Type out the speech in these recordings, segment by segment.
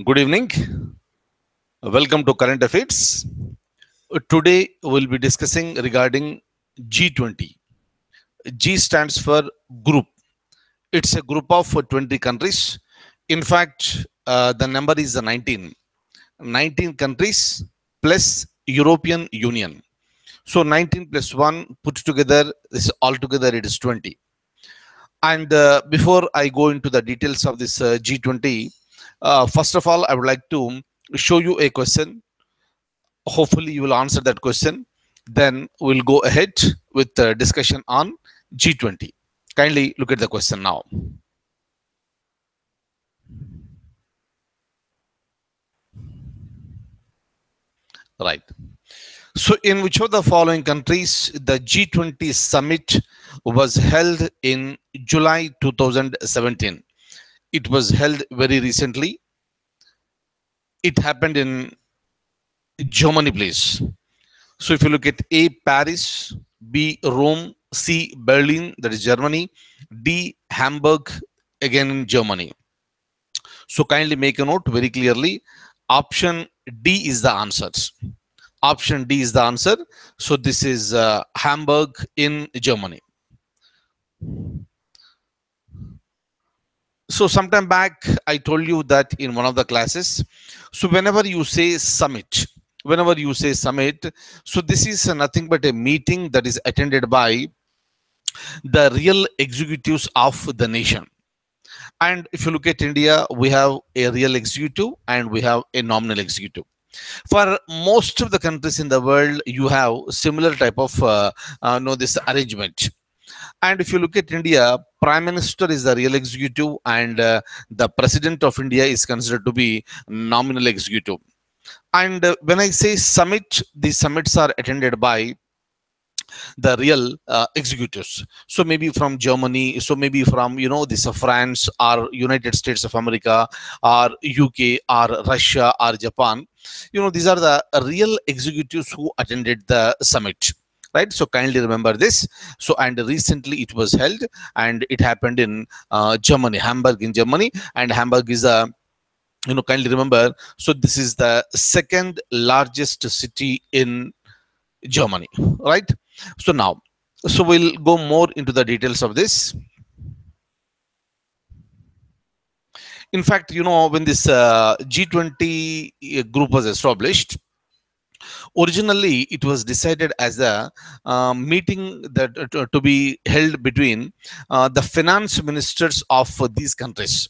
Good evening. Welcome to Current Affairs. Today we'll be discussing regarding G20. G stands for group. It's a group of 20 countries. In fact, the number is 19. 19 countries plus European Union. So 19 plus 1 put together, this altogether it is 20. And before I go into the details of this G20, first of all, I would like to show you a question. Hopefully you will answer that question. Then we'll go ahead with the discussion on G20. Kindly look at the question now. Right. So in which of the following countries the G20 summit was held in July 2017? It was held very recently. It happened in Germany, please. So if you look at A, Paris, B, Rome, C, Berlin, that is Germany, D, Hamburg, again in Germany. So kindly make a note very clearly. Option D is the answer. Option D is the answer. So this is Hamburg in Germany. So sometime back, I told you that in one of the classes. So whenever you say summit, so this is nothing but a meeting that is attended by the real executives of the nation. And if you look at India, we have a real executive and we have a nominal executive. For most of the countries in the world, you have similar type of this arrangement. And if you look at India, Prime Minister is the real executive, and the President of India is considered to be nominal executive. And when I say summit, these summits are attended by the real executives. So maybe from Germany, so maybe from this France or United States of America or UK or Russia or Japan. These are the real executives who attended the summit. Right, so kindly remember this. So, and recently it was held, and it happened in Germany, Hamburg in Germany, and Hamburg is a kindly remember. So, this is the second largest city in Germany, right? So now, so we'll go more into the details of this. In fact, when this G20 group was established, originally it was decided as a meeting that to be held between the finance ministers of these countries.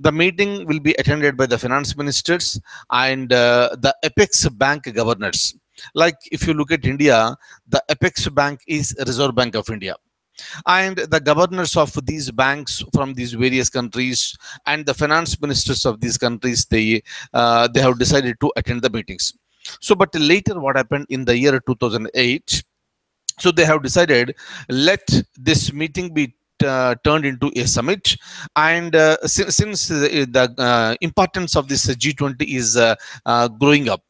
The meeting will be attended by the finance ministers and the apex bank governors. Like if you look at India, the apex bank is Reserve Bank of India, and the governors of these banks from these various countries and the finance ministers of these countries, they have decided to attend the meetings. So but later what happened in the year 2008, so they have decided, let this meeting be turned into a summit. And since the importance of this G20 is growing up,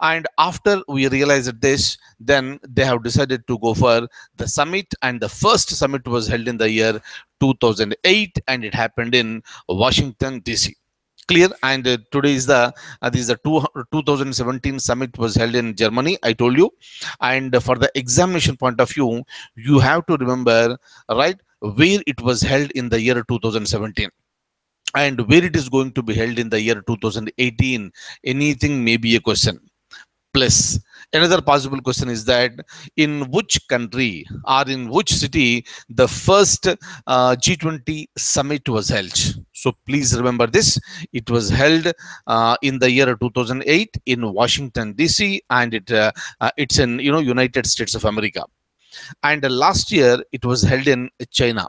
and after we realized this, then they have decided to go for the summit. And the first summit was held in the year 2008, and it happened in Washington, DC. Clear? And today is the this is the 2017 summit was held in Germany, I told you. And for the examination point of view, you have to remember, right, where it was held in the year 2017 and where it is going to be held in the year 2018. Anything may be a question. Plus, another possible question is that in which country or in which city the first G20 summit was held. So please remember this. It was held in the year 2008 in Washington DC, and it's in United States of America. And last year it was held in China.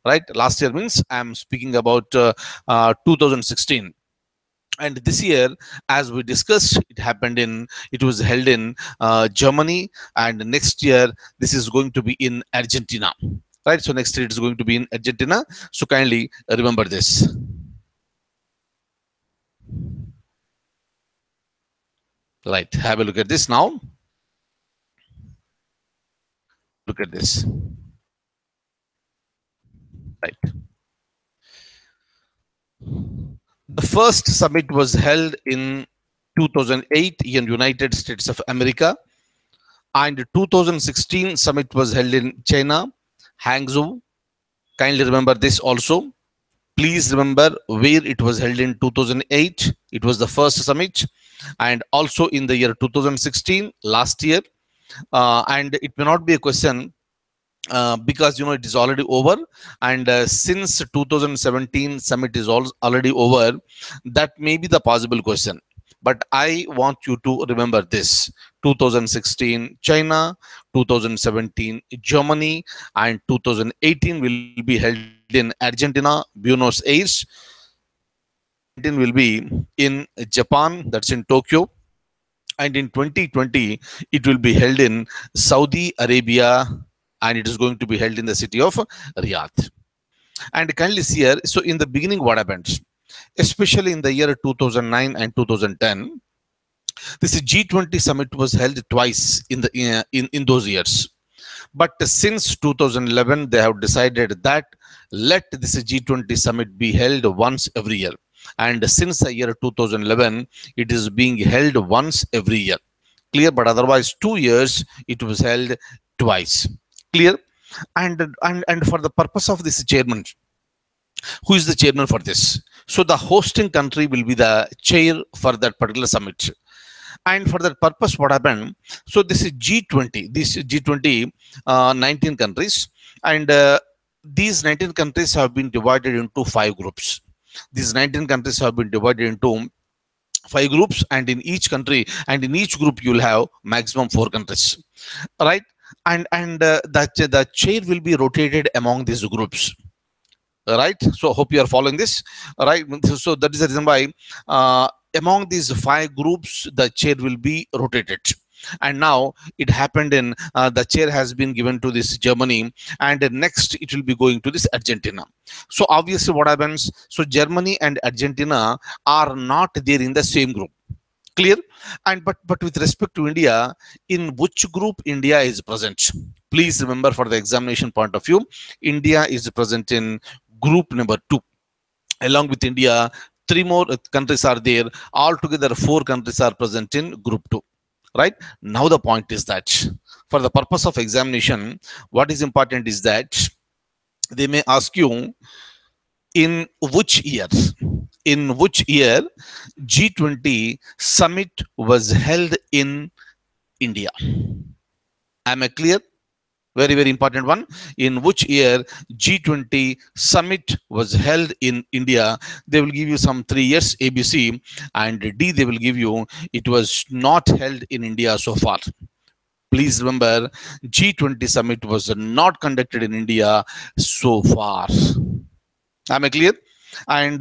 Right, last year means I'm speaking about 2016. And this year, as we discussed, it was held in Germany, and next year this is going to be in Argentina. Right, so next year it's going to be in Argentina. So kindly remember this. Right, have a look at this now. Look at this. Right, The first summit was held in 2008 in United States of America, and 2016 summit was held in China, Hangzhou. Kindly remember this also. Please remember where it was held in 2008. It was the first summit, and also in the year 2016, last year. And it may not be a question because it is already over, and since 2017 summit is already over, that may be the possible question. But I want you to remember this: 2016 China, 2017 Germany, and 2018 will be held in Argentina, Buenos Aires. 2019 will be in Japan, that's in Tokyo, and in 2020 it will be held in Saudi Arabia, and it is going to be held in the city of Riyadh. And kindly see here, so in the beginning what happened, especially in the year 2009 and 2010, this G20 summit was held twice in those years. But since 2011 they have decided that let this G20 summit be held once every year, and since the year 2011 it is being held once every year. Clear? But otherwise 2 years it was held twice. Clear? And for the purpose of this chairman, who is the chairman for this? So the hosting country will be the chair for that particular summit. And for that purpose, what happened? So this is G20. This G20, 19 countries, and these 19 countries have been divided into 5 groups. These 19 countries have been divided into 5 groups, and in each country and in each group you will have maximum 4 countries, right? And the chair will be rotated among these groups, right? So hope you are following this, right? So that is the reason why among these 5 groups the chair will be rotated. And now it happened in the chair has been given to this Germany, and next it will be going to this Argentina. So obviously what happens, so Germany and Argentina are not there in the same group. Clear? And but with respect to India, in which group India is present? Please remember, for the examination point of view, India is present in group number 2. Along with India, 3 more countries are there. Altogether 4 countries are present in group 2. Right? Now the point is that for the purpose of examination, what is important is that they may ask you in which year G20 summit was held in India. Am I clear? Very, very important one. In which year G20 summit was held in India? They will give you some 3 years, ABC, and D, they will give you it was not held in India so far. Please remember, G20 summit was not conducted in India so far. Am I clear? And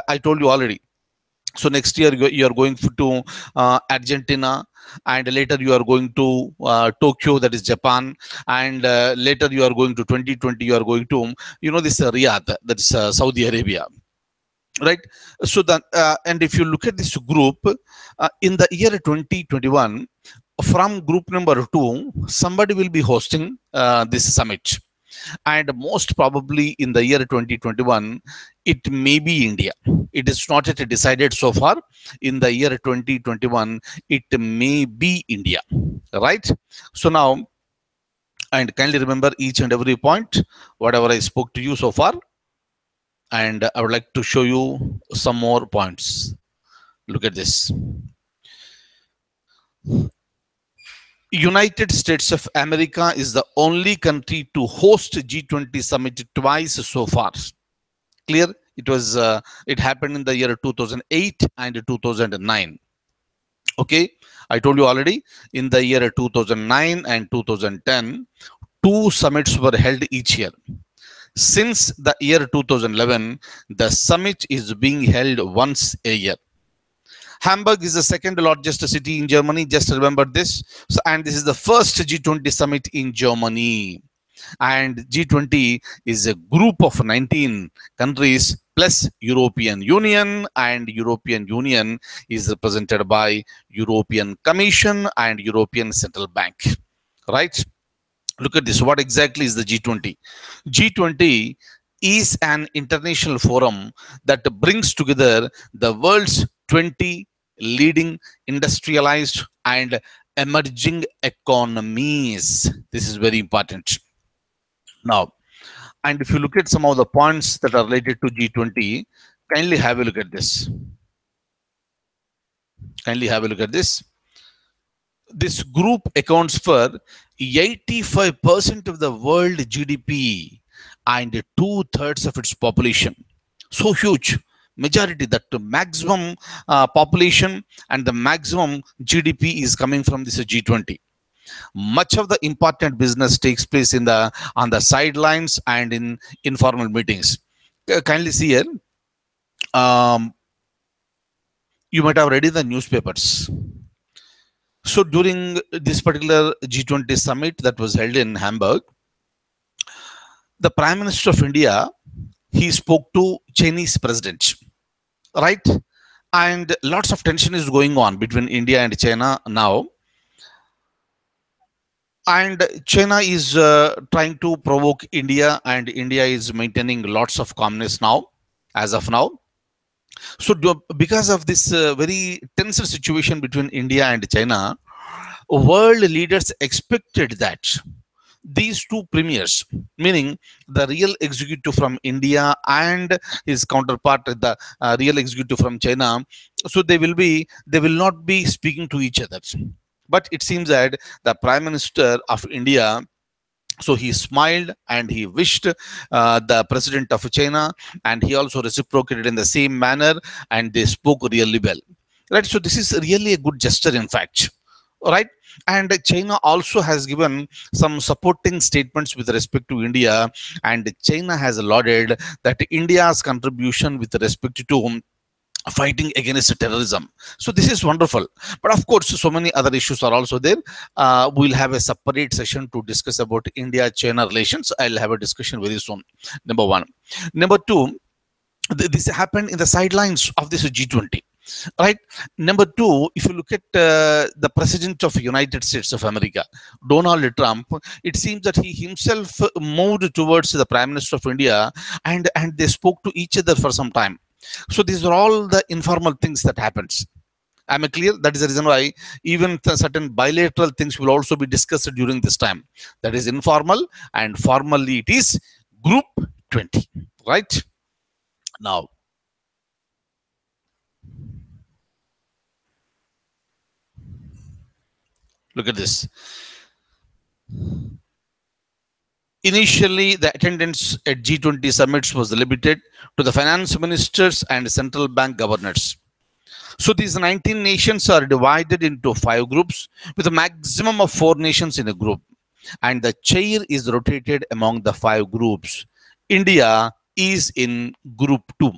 I told you already. So next year you are going to Argentina, and later you are going to Tokyo, that is Japan, and later you are going to 2020, you are going to this Riyadh, that is Saudi Arabia, right? So that and if you look at this group in the year 2021, from group number 2 somebody will be hosting this summit, and most probably in the year 2021 it may be India. It is not yet decided so far. In the year 2021 it may be India, right? So now, and kindly remember each and every point whatever I spoke to you so far, and I would like to show you some more points. Look at this. United States of America is the only country to host G20 summit twice so far. Clear? It was it happened in the year 2008 and 2009. Okay, I told you already, in the year 2009 and 2010 2 summits were held each year. Since the year 2011 the summit is being held once a year. Hamburg is the second largest city in Germany. Just remember this. So, and this is the first G20 summit in Germany. And G20 is a group of 19 countries plus European Union, and European Union is represented by European Commission and European Central Bank. Right? Look at this. What exactly is the G20? G20 is an international forum that brings together the world's 20 leading industrialized and emerging economies. This is very important. Now, and if you look at some of the points that are related to G20, kindly have a look at this. Kindly have a look at this. This group accounts for 85% of the world GDP and two-thirds of its population. So huge. Majority, that maximum population and the maximum GDP is coming from this G20. Much of the important business takes place in the on the sidelines and in informal meetings. Kindly see here. You might have read in the newspapers. So during this particular G20 summit that was held in Hamburg, the Prime Minister of India, he spoke to Chinese president, right? And lots of tension is going on between India and China now. And China is trying to provoke India, and India is maintaining lots of calmness now, as of now. So because of this very tense situation between India and China, world leaders expected that these two premiers, meaning the real executive from India and his counterpart, the real executive from China, so they will not be speaking to each other. But it seems that the Prime Minister of India, so he smiled and he wished the president of China, and he also reciprocated in the same manner, and they spoke really well. Right. So this is really a good gesture, in fact. All right. And China also has given some supporting statements with respect to India, and China has lauded that India's contribution with respect to fighting against terrorism. So this is wonderful. But of course, so many other issues are also there. We'll have a separate session to discuss about India-China relations. I'll have a discussion very soon. Number one. Number two, this happened in the sidelines of this G20. Right. Number two, if you look at the president of United States of America, Donald Trump, it seems that he himself moved towards the Prime Minister of India, and they spoke to each other for some time. So these are all the informal things that happens. Am I clear? That is the reason why even certain bilateral things will also be discussed during this time. That is informal, and formally it is Group 20. Right. Now, look at this. Initially, the attendance at G20 summits was limited to the finance ministers and central bank governors. So these 19 nations are divided into 5 groups with a maximum of 4 nations in a group. And the chair is rotated among the 5 groups. India is in Group 2.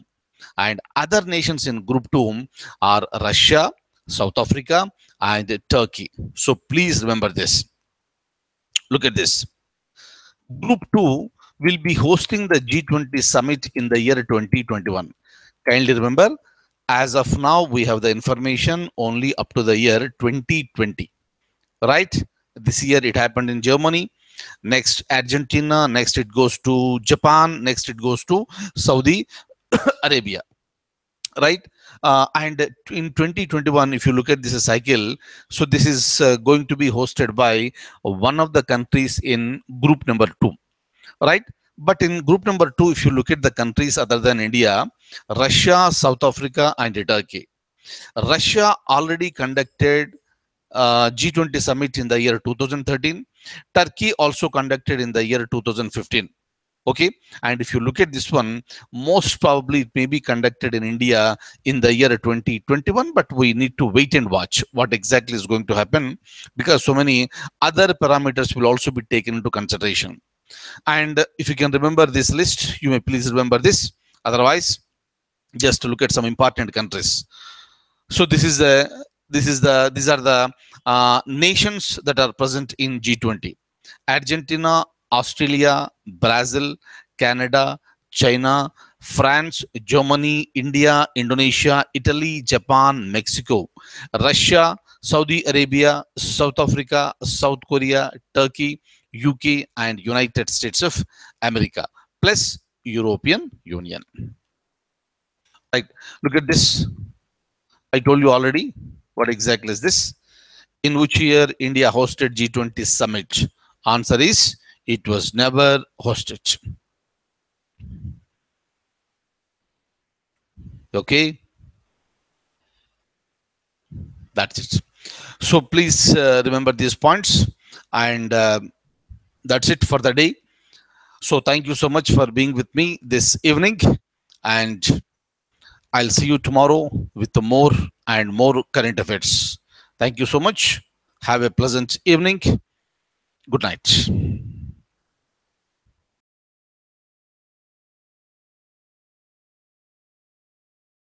And other nations in Group 2 are Russia, South Africa, and Turkey. So please remember this. Look at this. Group 2 will be hosting the G20 summit in the year 2021. Kindly remember, as of now, we have the information only up to the year 2020. Right? This year it happened in Germany. Next, Argentina. Next, it goes to Japan. Next, it goes to Saudi Arabia. Right? And in 2021, if you look at this cycle, so this is going to be hosted by one of the countries in group number 2, right? But in group number 2, if you look at the countries other than India, Russia, South Africa, and Turkey. Russia already conducted G20 summit in the year 2013. Turkey also conducted in the year 2015. Okay, and if you look at this one, most probably it may be conducted in India in the year 2021, but we need to wait and watch what exactly is going to happen, because so many other parameters will also be taken into consideration. And if you can remember this list, you may please remember this. Otherwise, just to look at some important countries. So these are the nations that are present in G20: Argentina, Australia, Brazil, Canada, China, France, Germany, India, Indonesia, Italy, Japan, Mexico, Russia, Saudi Arabia, South Africa, South Korea, Turkey, UK, and United States of America, plus European Union. Right. Look at this. I told you already. What exactly is this? In which year India hosted G20 summit? Answer is it was never hosted. Okay, that's it. So please remember these points, and that's it for the day. So thank you so much for being with me this evening, and I'll see you tomorrow with the more and more current affairs. Thank you so much. Have a pleasant evening. Good night.